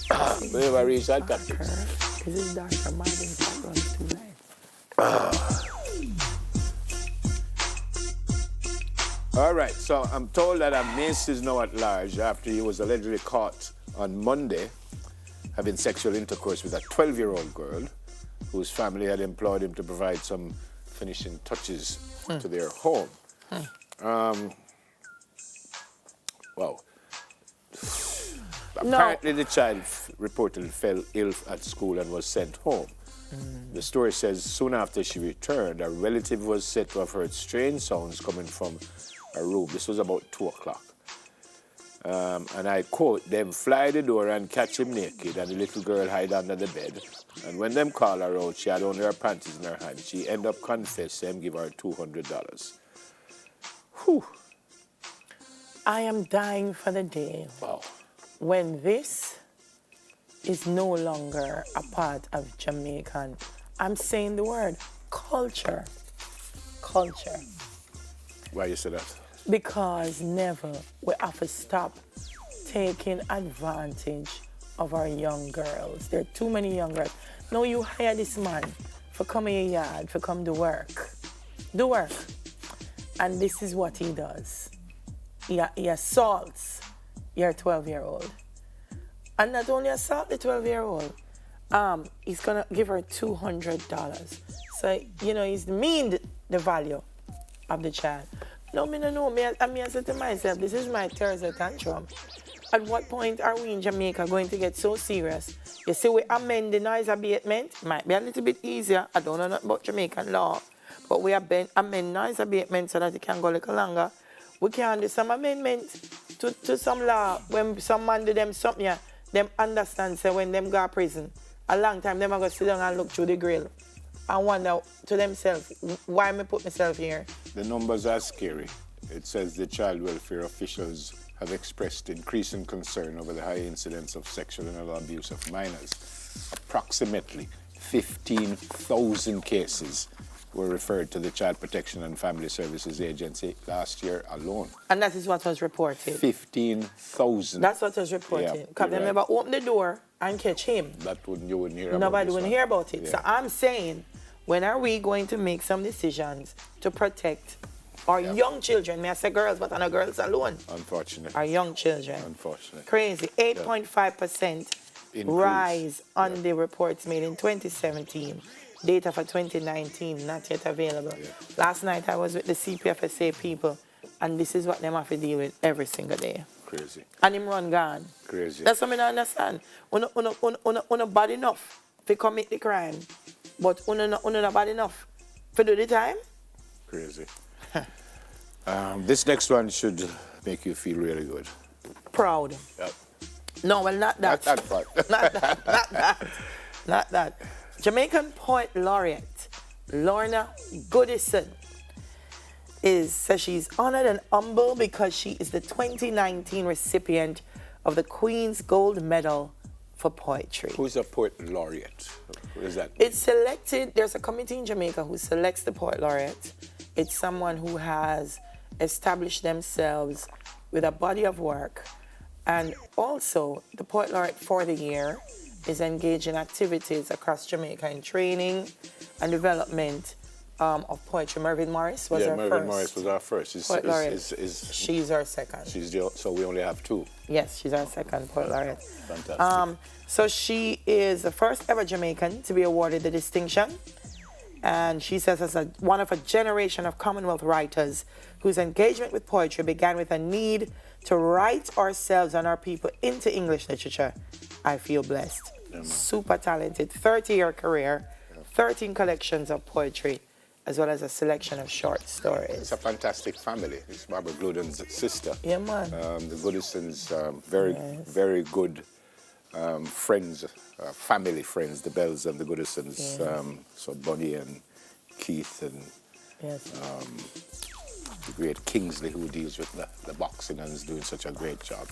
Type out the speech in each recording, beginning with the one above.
We never reach that topic. This is darker. My background is too light. All right, so I'm told that a Mace is now at large after he was allegedly caught on Monday having sexual intercourse with a 12-year-old girl whose family had employed him to provide some finishing touches to their home. Wow. Apparently the child reportedly fell ill at school and was sent home. The story says soon after she returned, a relative was said to have heard strange sounds coming from a room. This was about 2 o'clock. And I quote, "Them fly the door and catch him naked and the little girl hide under the bed. And when them call her out, she had only her panties in her hand. She end up confess them give her $200. Whew. I am dying for the day Wow. when this is no longer a part of Jamaican, I'm saying the word, culture. Culture. Why you say that? Because never we have to stop taking advantage of our young girls. There are too many young girls. No, you hire this man for come in your yard, for come to work. Do work. And this is what he does. He assaults your 12-year-old. And not only assault the 12-year-old, he's gonna give her $200. So, he's mean the value of the child. No, me no know. I said to myself, this is my Thursday tantrum. At what point are we in Jamaica going to get so serious? You see, we amend the noise abatement. Might be a little bit easier. I don't know nothing about Jamaican law. But we amend noise abatement so that it can go a little longer. We can do some amendment to some law. When some man do them something, them understand, say, when them go to prison, a long time, them are going to sit down and look through the grill and wonder to themselves, why me put myself here? The numbers are scary. It says the child welfare officials have expressed increasing concern over the high incidence of sexual and other abuse of minors. Approximately 15,000 cases were referred to the Child Protection and Family Services Agency last year alone. And that is what was reported. 15,000. That's what was reported. Because they never opened the door and catch him. You wouldn't hear about. Nobody wouldn't hear about it. Yeah. So I'm saying, when are we going to make some decisions to protect our young children? May I say girls, but not girls alone. Unfortunately. Our young children. Unfortunately. Crazy. 8.5% rise on the reports made in 2017. Data for 2019, not yet available. Yeah. Last night I was with the CPFSA people, and this is what them have to deal with every single day. Crazy. And him run gone. Crazy. That's what I don't understand. Una bad enough to commit the crime, but una not bad enough to do the time. Crazy. This next one should make you feel really good. Proud. Yep. No, well, not that. Not that part. Not that. Not that. Jamaican Poet Laureate Lorna Goodison says she's honored and humble because she is the 2019 recipient of the Queen's Gold Medal for Poetry. Who's a poet laureate? What is that? It's selected, there's a committee in Jamaica who selects the poet laureate. It's someone who has established themselves with a body of work. And also, the poet laureate for the year is engaged in activities across Jamaica in training and development of poetry. Mervyn Morris was our first. Mervyn Morris was our first. She's our second. So we only have two. Yes, she's our second poet laureate. Fantastic. So she is the first ever Jamaican to be awarded the distinction. And she says as one of a generation of Commonwealth writers whose engagement with poetry began with a need to write ourselves and our people into English literature. I feel blessed. Yeah, super talented, 30-year career, 13 collections of poetry, as well as a selection of short stories. It's a fantastic family. It's Barbara Gluden's sister. Yeah, man. The Goodisons, very good friends, family friends, the Bells and the Goodisons. Yes. So Bonnie and Keith and the great Kingsley, who deals with the boxing and is doing such a great job.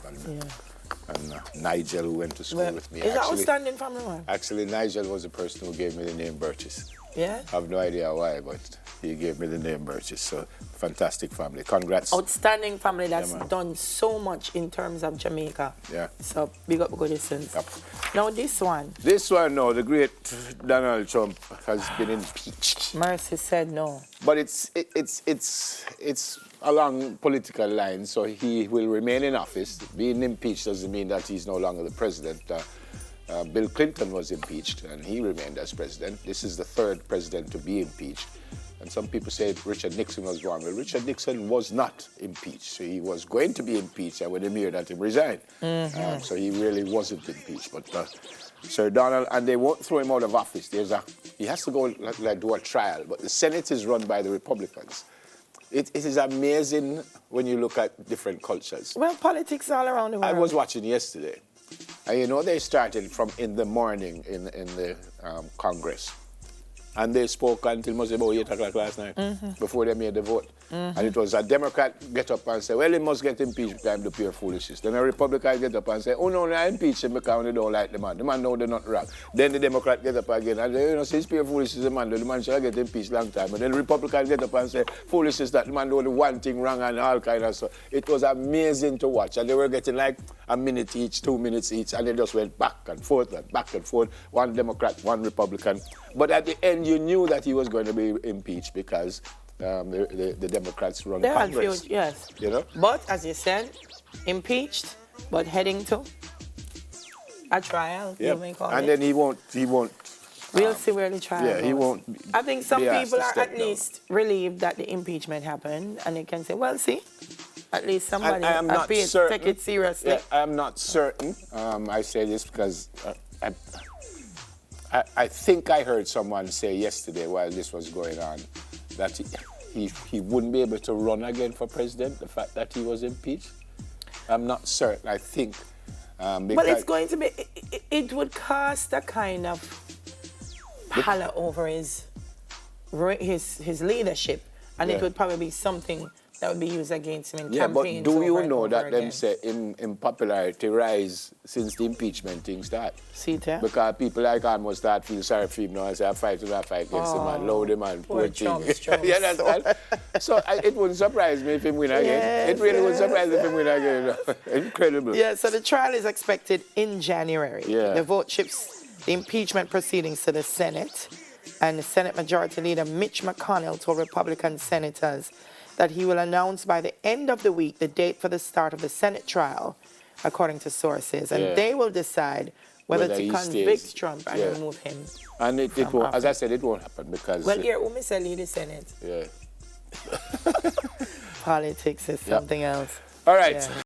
And Nigel, who went to school with me. Is that outstanding family, man? Actually, Nigel was the person who gave me the name Burgess. Yeah. I have no idea why, but he gave me the name Burgess. So fantastic family. Congrats. Outstanding family that's man. done so much in terms of Jamaica. Yeah. So big up good sense. Yep. Now this one. This one, no, the great Donald Trump has been impeached. Mercy said no. But it's along political lines, so he will remain in office. Being impeached doesn't mean that he's no longer the president. Bill Clinton was impeached, and he remained as president. This is the third president to be impeached. And some people say Richard Nixon was wrong. Well, Richard Nixon was not impeached. So he was going to be impeached, and when they heard that, he resigned. So he really wasn't impeached. But Sir Donald, and they won't throw him out of office. He has to go do a trial. But the Senate is run by the Republicans. It is amazing when you look at different cultures. Well, politics all around the world. I was watching yesterday. And you know, they started from in the morning in the Congress. And they spoke until must be about 8 o'clock last night before they made the vote. And it was a Democrat get up and say, well, he must get impeached because I'm the pure foolishness. Then a Republican get up and say, oh, no, I impeach him because they don't like the man. The man know they're not wrong. Then the Democrat get up again and say, you know, he's pure foolishness, the man should get impeached long time. And then the Republican get up and say, foolishness, that the man do the one thing wrong and all kind of stuff. It was amazing to watch. And they were getting like a minute each, 2 minutes each, and they just went back and forth, one Democrat, one Republican. But at the end, you knew that he was going to be impeached because the Democrats run Congress. Yes. You know? But, as you said, impeached, but heading to a trial. Yep. You may call and it. then he won't. We'll see where the trial goes. He won't. I think some people are at down. least relieved that the impeachment happened, and they can say, well, see, at least somebody I am not appears certain. to take it seriously. Yeah, I'm not certain. I say this because I think I heard someone say yesterday while this was going on that he wouldn't be able to run again for president, the fact that he was impeached. I'm not certain. I think. But it's going to be, it would cast a kind of pallor over his leadership, and it would probably be something that would be used against him in campaigns. But do you know that again. them say in popularity rise since the impeachment thing start? See that? Because people like almost start feel sorry for him now and say, I fight against the man, load the man, poor thing. Yeah, that's right. So it wouldn't surprise me if he win again. Yes, it really wouldn't surprise me if he win again. Incredible. Yeah, so the trial is expected in January. Yeah. The vote ships the impeachment proceedings to the Senate, and the Senate Majority Leader Mitch McConnell told Republican senators that he will announce by the end of the week the date for the start of the Senate trial, according to sources, and they will decide whether to convict Trump and remove him. And it won't, as I said, it won't happen because... Well, here, who say lead the Senate? Yeah. Politics is something else. All right. Yeah.